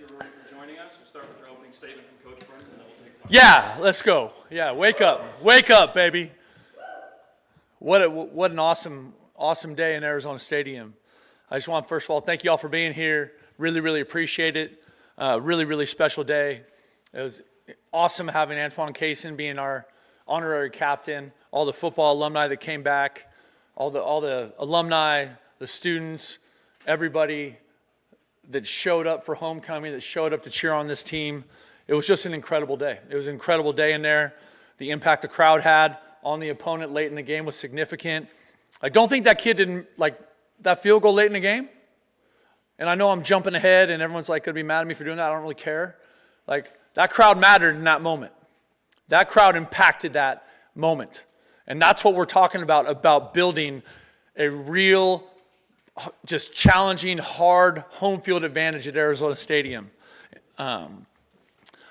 everybody for joining us. We'll start with our opening statement from Coach Brennan, and then we'll take questions. Yeah, let's go. Yeah, wake up, baby. What an awesome day in Arizona Stadium. I just want, first of all, thank you all for being here. Really appreciate it. Really special day. It was awesome having Antoine Kaysen being our honorary captain, all the football alumni that came back, all the alumni, the students, everybody that showed up for homecoming, that showed up to cheer on this team. It was just an incredible day. It was an incredible day in there. The impact the crowd had on the opponent late in the game was significant. I don't think that kid didn't, like, that field goal late in the game. And I know I'm jumping ahead and everyone's like, could be mad at me for doing that. I don't really care. Like, that crowd mattered in that moment. That crowd impacted that moment. And that's what we're talking about building a real, just challenging, hard home field advantage at Arizona Stadium.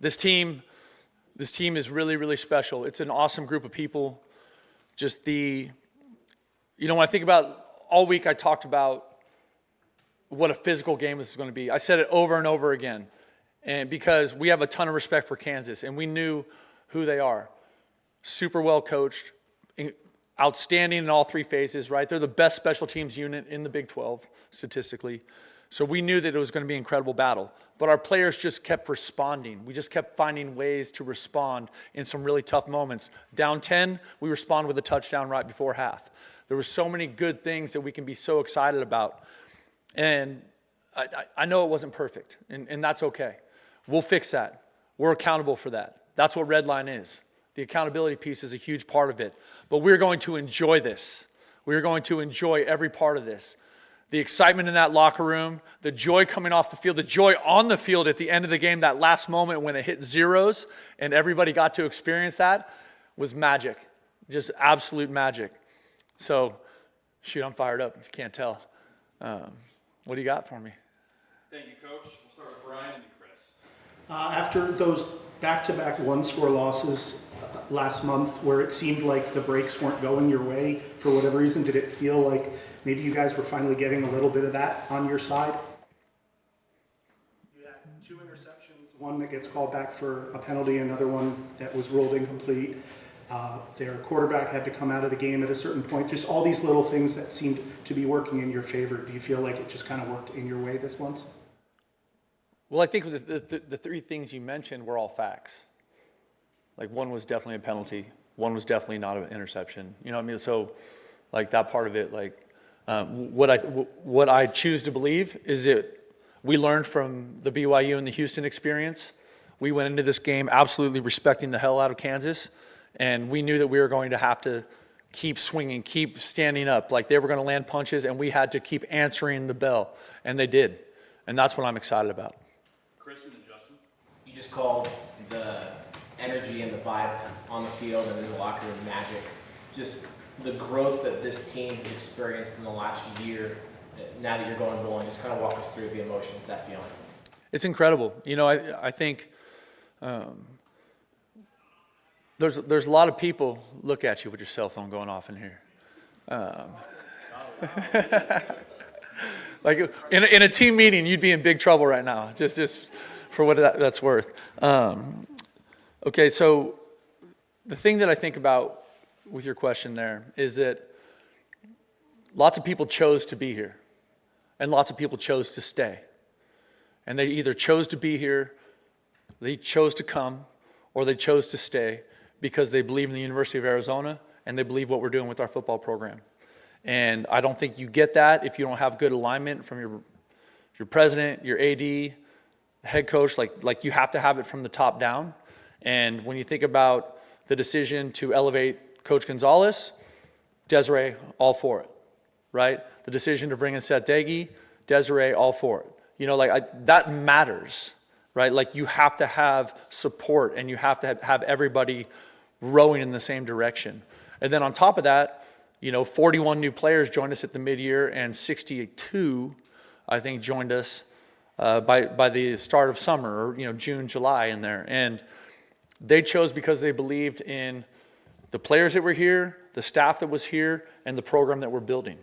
This team is really special. It's an awesome group of people. Just when I think about all week, I talked about what a physical game this is going to be. I said it over and over again, and because we have a ton of respect for Kansas, and we knew who they are. Super well coached, outstanding in all three phases, right? They're the best special teams unit in the Big 12, statistically. So we knew that it was going to be an incredible battle. But our players just kept responding. We just kept finding ways to respond in some really tough moments. Down 10, we responded with a touchdown right before half. There were so many good things that we can be so excited about. And I know it wasn't perfect, and that's okay. We'll fix that. We're accountable for that. That's what Red Line is. The accountability piece is a huge part of it. But we're going to enjoy this. We're going to enjoy every part of this. The excitement in that locker room, the joy coming off the field, the joy on the field at the end of the game, that last moment when it hit zeros and everybody got to experience that was magic. Just absolute magic. So, shoot, I'm fired up if you can't tell. What do you got for me? Thank you, Coach. We'll start with Brian and then Chris. After those back-to-back one-score losses last month where it seemed like the breaks weren't going your way for whatever reason, did it feel like maybe you guys were finally getting a little bit of that on your side? You had 2 interceptions, one that gets called back for a penalty, another one that was ruled incomplete. Their quarterback had to come out of the game at a certain point. Just all these little things that seemed to be working in your favor. Do you feel like it just kind of worked in your way this once? Well, I think the 3 things you mentioned were all facts. Like, one was definitely a penalty. One was definitely not an interception. You know what I mean? So, like, that part of it, like, what I choose to believe is that we learned from the BYU and the Houston experience. We went into this game absolutely respecting the hell out of Kansas, and we knew that we were going to have to keep swinging, keep standing up. Like, they were going to land punches, and we had to keep answering the bell, and they did. And that's what I'm excited about. Chris and then Justin. You just called the energy and the vibe on the field and in the locker room magic. Just the growth that this team has experienced in the last year, now that you're going bowling, just kind of walk us through the emotions, that feeling. It's incredible. You know, I think there's a lot of people look at you with your cell phone going off in here. Like in a team meeting, you'd be in big trouble right now, just for what that's worth. Okay, so the thing that I think about with your question there is that lots of people chose to be here, and lots of people chose to stay. And they either chose to be here, they chose to come, or they chose to stay because they believe in the University of Arizona and they believe what we're doing with our football program. And I don't think you get that if you don't have good alignment from your president, your AD, head coach. Like you have to have it from the top down. And when you think about the decision to elevate Coach Gonzalez, Desiree, all for it, right? The decision to bring in Seth Daggy, Desiree, all for it. You know, that matters, right? Like, you have to have support and you have to have everybody rowing in the same direction. And then on top of that, you know, 41 new players joined us at the mid-year, and 62, I think, joined us by the start of summer, or, you know, June, July in there. And they chose because they believed in the players that were here, the staff that was here, and the program that we're building.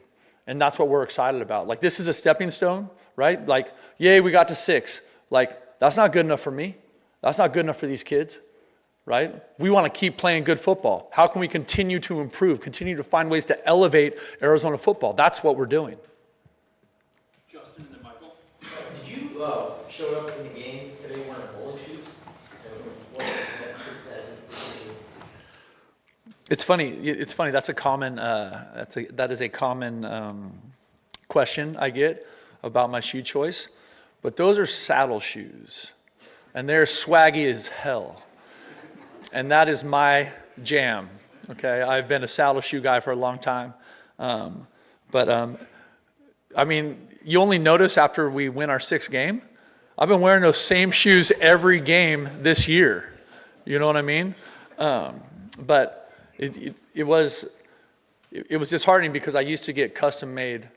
And that's what we're excited about. Like, this is a stepping stone, right? Like, yay, we got to 6. Like, that's not good enough for me. That's not good enough for these kids, right? We want to keep playing good football. How can we continue to improve, continue to find ways to elevate Arizona football? That's what we're doing. Justin and then Michael. Did you show up in the game today wearing bowling shoes? It's funny. It's funny. That's a common. That is a common question I get about my shoe choice. But those are saddle shoes, and they're swaggy as hell. And that is my jam. Okay, I've been a saddle shoe guy for a long time. I mean, you only notice after we win our 6th game. I've been wearing those same shoes every game this year. You know what I mean? But it was disheartening because I used to get custom made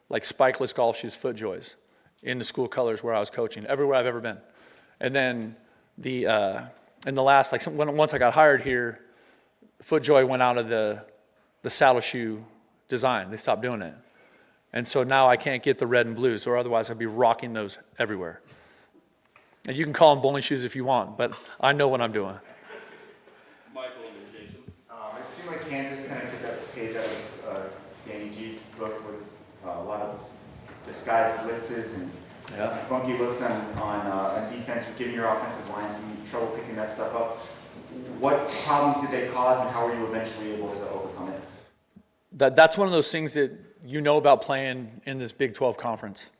like spikeless golf shoes, FootJoys, in the school colors where I was coaching, everywhere I've ever been. And then in the last, once I got hired here, FootJoy went out of the saddle shoe design. They stopped doing it. And so now I can't get the red and blues, or otherwise I'd be rocking those everywhere. And you can call them bowling shoes if you want, but I know what I'm doing. Michael and then Jason. It seemed like Kansas kind of took a page out of Danny G's book with a lot of disguised blitzes and funky looks on defense, giving your offensive line some trouble picking that stuff up. What problems did they cause, and how were you eventually able to overcome it? That's one of those things that you know about playing in this Big 12 conference.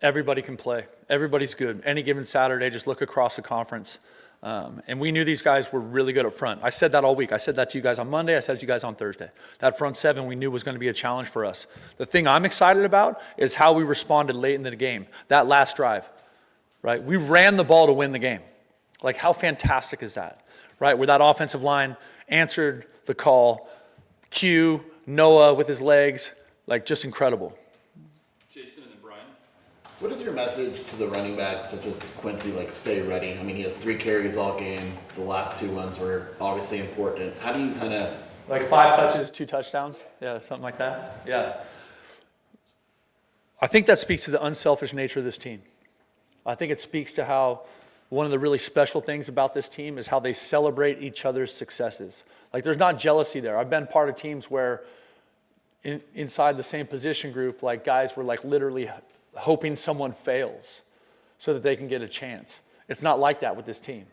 Everybody can play. Everybody's good. Any given Saturday, just look across the conference. And we knew these guys were really good up front. I said that all week. I said that to you guys on Monday. I said it to you guys on Thursday. That front seven we knew was going to be a challenge for us. The thing I'm excited about is how we responded late in the game. That last drive, right? We ran the ball to win the game. Like, how fantastic is that, right? Where that offensive line answered the call. Q, Noah with his legs, like, just incredible. Jason and then Brian. What is your message to the running backs such as Quincy, like, stay ready? I mean, he has 3 carries all game. The last 2 ones were obviously important. How do you kind of... Like 5 touches, 2 touchdowns? Yeah, something like that. Yeah. I think that speaks to the unselfish nature of this team. I think it speaks to how one of the really special things about this team is how they celebrate each other's successes. Like, there's not jealousy there. I've been part of teams where inside the same position group, like, guys were like literally hoping someone fails so that they can get a chance. It's not like that with this team.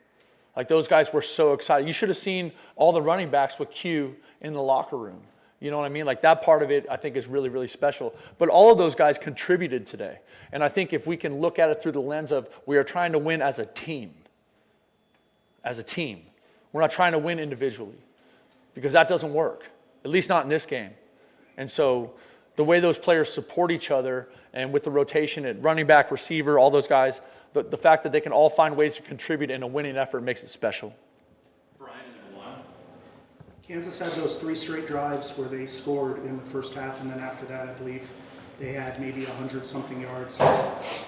Like, those guys were so excited. You should have seen all the running backs with Q in the locker room. You know what I mean? Like, that part of it, I think, is really, really special. But all of those guys contributed today. And I think if we can look at it through the lens of we are trying to win as a team. As a team. We're not trying to win individually. Because that doesn't work. At least not in this game. And so the way those players support each other and with the rotation at running back, receiver, all those guys, the fact that they can all find ways to contribute in a winning effort makes it special. Brian and then Juan. Kansas had those 3 straight drives where they scored in the first half, and then after that, I believe they had maybe 100-something yards. Just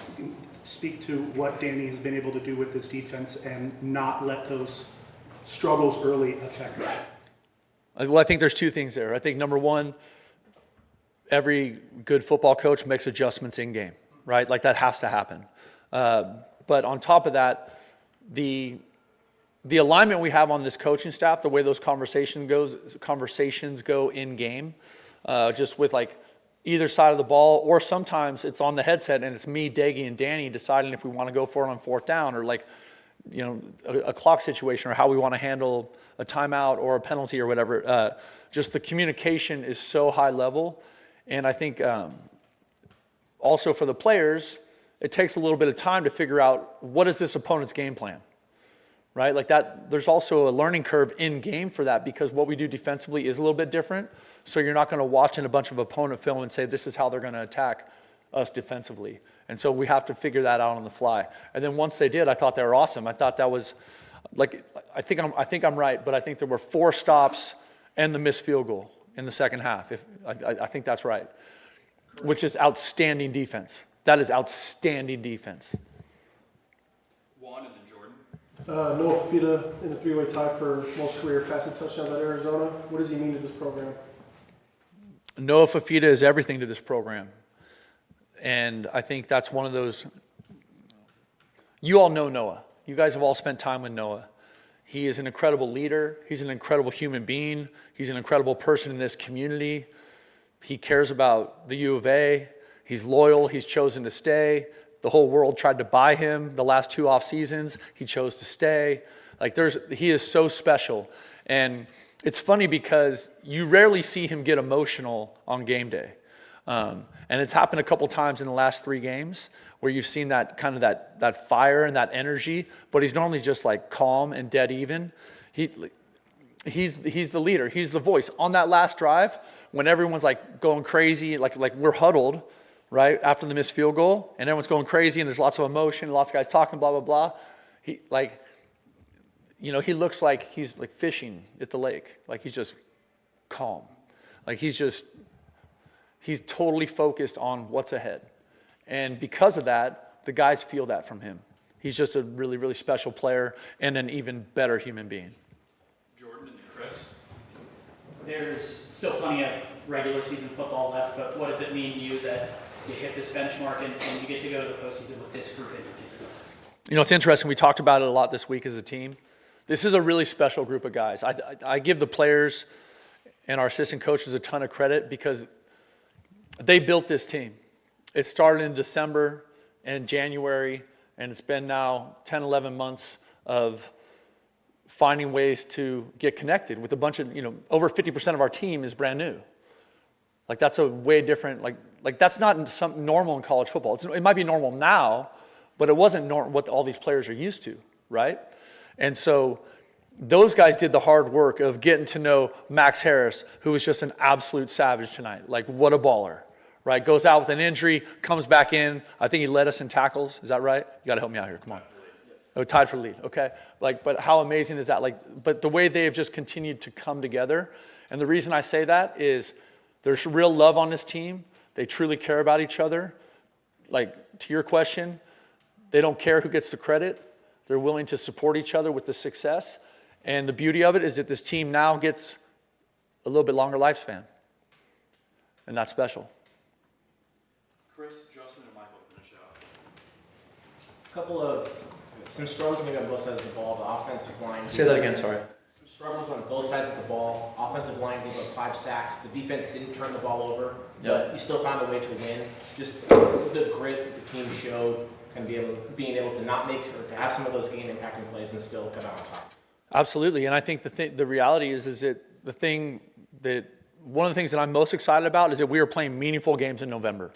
speak to what Danny has been able to do with this defense and not let those struggles early affect it. Well, I think there's 2 things there. I think, number one, every good football coach makes adjustments in game, right? Like, that has to happen. But on top of that, the alignment we have on this coaching staff, the way those conversations go in game, just with like either side of the ball, or sometimes it's on the headset and it's me, Daggy, and Danny deciding if we want to go for it on 4th down, or like, you know, a clock situation, or how we want to handle a timeout or a penalty or whatever. Just the communication is so high level. And I think also for the players, it takes a little bit of time to figure out what is this opponent's game plan, right? Like that, there's also a learning curve in game for that, because what we do defensively is a little bit different. So you're not going to watch in a bunch of opponent film and say, this is how they're going to attack us defensively. And so we have to figure that out on the fly. And then once they did, I thought they were awesome. I thought that was like, I think I'm right, but I think there were 4 stops and the missed field goal in the second half. I think that's right, which is outstanding defense. That is outstanding defense. Juan and then Jordan. Noah Fida in the 3-way tie for most career passing touchdowns at Arizona. What does he mean to this program? Noah Fafita is everything to this program. And I think that's one of those, You all know Noah. You guys have all spent time with Noah. He is an incredible leader. He's an incredible human being. He's an incredible person in this community. He cares about the U of A. He's loyal. He's chosen to stay. The whole world tried to buy him the last 2 off seasons. He chose to stay. He is so special. And it's funny because you rarely see him get emotional on game day. And it's happened a couple times in the last 3 games where you've seen that kind of that fire and that energy, but he's normally just like calm and dead even. He's the leader. He's the voice. On that last drive, when everyone's like going crazy, like we're huddled, right, after the missed field goal, and everyone's going crazy and there's lots of emotion, lots of guys talking, blah, blah, blah. He looks like he's like fishing at the lake. Like he's just calm. Like he's totally focused on what's ahead. And because of that, the guys feel that from him. He's just a really, really special player and an even better human being. Jordan and then Chris. There's still plenty of regular season football left, but what does it mean to you that you hit this benchmark and you get to go to the postseason with this group in particular? You know, it's interesting. We talked about it a lot this week as a team. This is a really special group of guys. I give the players and our assistant coaches a ton of credit because they built this team. It started in December and January, and it's been now 10, 11 months of finding ways to get connected with a bunch of, over 50% of our team is brand new. Like that's a way different, like that's not something normal in college football. It might be normal now, but it wasn't what all these players are used to, right? And so those guys did the hard work of getting to know Max Harris, who was just an absolute savage tonight. Like what a baller. Right, goes out with an injury, comes back in. I think he led us in tackles. Is that right? You got to help me out here. Come on. Oh, tied for the lead. Okay. but how amazing is that? But the way they have just continued to come together. And the reason I say that is there's real love on this team. They truly care about each other. Like to your question, they don't care who gets the credit. They're willing to support each other with the success. And the beauty of it is that this team now gets a little bit longer lifespan. And that's special. Chris, Justin, and Michael finish out. Some struggles maybe on both sides of the ball. The offensive line. Say that again, sorry. Some struggles on both sides of the ball. Offensive line gave up 5 sacks. The defense didn't turn the ball over, but we still found a way to win. Just the grit that the team showed and being able to not make or to have some of those game-impacting plays and still come out on top. Absolutely, and I think the reality is that one of the things that I'm most excited about is that we are playing meaningful games in November.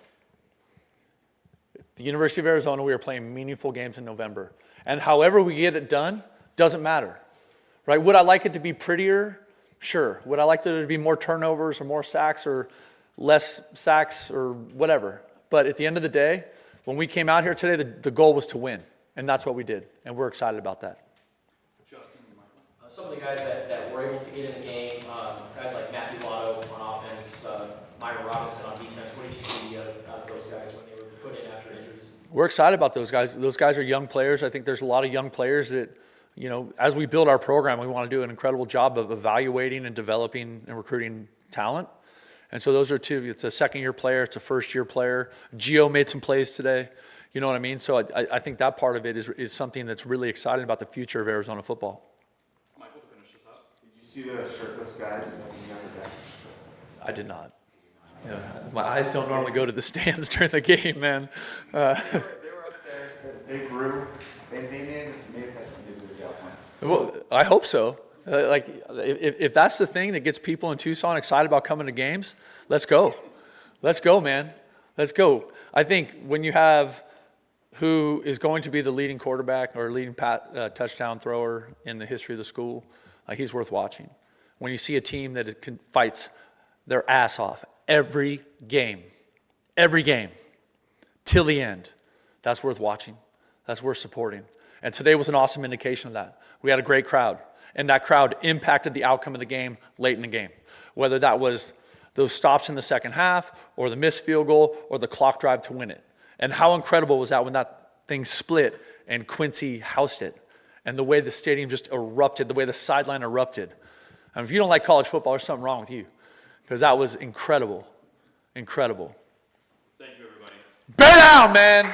The University of Arizona, we are playing meaningful games in November. And however we get it done, doesn't matter. Right? Would I like it to be prettier? Sure. Would I like there to be more turnovers or more sacks or less sacks or whatever? But at the end of the day, when we came out here today, the goal was to win. And that's what we did. And we're excited about that. Justin and Michael. Some of the guys that were able to get in the game, guys like Matthew Lotto on offense, Myron Robinson on defense, what did you see out of those guys when they were put in after injuries? We're excited about those guys. Those guys are young players. I think there's a lot of young players that, as we build our program, we want to do an incredible job of evaluating and developing and recruiting talent. And so those are two. It's a second-year player. It's a first-year player. Gio made some plays today. You know what I mean? So I think that part of it is something that's really exciting about the future of Arizona football. Michael, to finish this up. Did you see the shirtless guys at the younger day? I did not. Yeah, my eyes don't normally go to the stands during the game, man. They were up there. They grew. They may have had something to do with the outcome. Well, I hope so. If that's the thing that gets people in Tucson excited about coming to games, let's go. Let's go, man. Let's go. I think when you have who is going to be the leading quarterback or leading touchdown thrower in the history of the school, he's worth watching. When you see a team that fights their ass off every game, till the end, that's worth watching. That's worth supporting. And today was an awesome indication of that. We had a great crowd, and that crowd impacted the outcome of the game late in the game, whether that was those stops in the second half or the missed field goal or the clock drive to win it. And how incredible was that when that thing split and Quincy housed it, and the way the stadium just erupted, the way the sideline erupted. And if you don't like college football, there's something wrong with you, because that was incredible. Incredible. Thank you, everybody. Bear down, man.